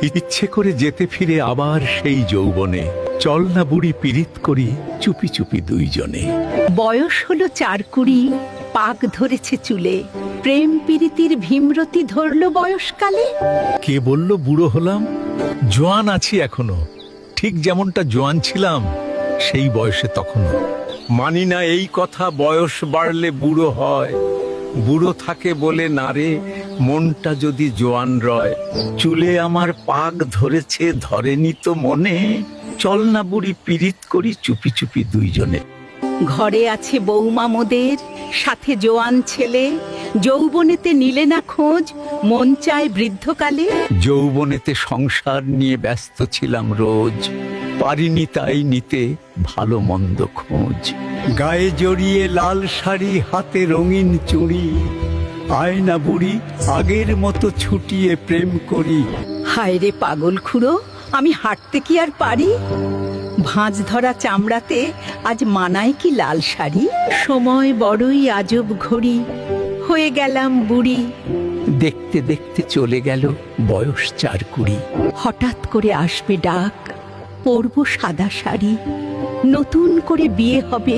ইচ্ছে করে যেতে ফিরে আবার সেই যৌবনে, চল না বুড়ি পিরিত করি চুপি চুপি দুইজনে। বয়স হলো 4-20, পাক ধরেছে চুলে, প্রেম প্রীতির ভীমরতি ধরল বয়সকালে। কে বলল বুড়ো হলাম? জোয়ান আছি এখনো, ঠিক যেমনটা জোয়ান ছিলাম সেই বয়সে তখনও। মানি না এই কথা, বয়স বাড়লে বুড়ো হয়। বুড়ো থাকে বলে নারে, মনটা যদি জোয়ান রয়। চুলে আমার পাক ধরেছে, ধরেনি তো মনে, চল না বুড়ি পিরিত করি চুপি চুপি দুইজনে। ঘরে আছে বৌমা মোদের, সাথে জোয়ান ছেলে, যৌবনেতে নিলে না খোঁজ, মন চায় বৃদ্ধকালে। যৌবনেতে সংসার নিয়ে ব্যস্ত ছিলাম রোজ, পারিনি তাই নিতে ভালো মন্দ খোঁজ। গায়ে জড়িয়ে লাল শাড়ি, হাতে রঙিন চুড়ি, আয় না বুড়ি আগের মতো ছুটিয়ে প্রেম করি। হায় রে পাগল খুড়ো, আমি হাঁটতে কি আর পারি? ভাঁজ ধরা চামড়াতে আজ মানায় কি লাল শাড়ি? সময় বড়ই আজব ঘড়ি, হয়ে গেলাম বুড়ি। দেখতে দেখতে চলে গেল বয়স 4-20। হঠাৎ করে আসবে ডাক, পরবো সাদা শাড়ি, নতুন করে বিয়ে হবে,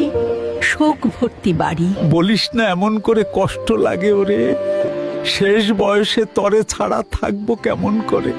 শোক ভর্তি বাড়ি। বলিস না এমন করে, কষ্ট লাগে ওরে, শেষ বয়সে তরে ছাড়া থাকবো কেমন করে।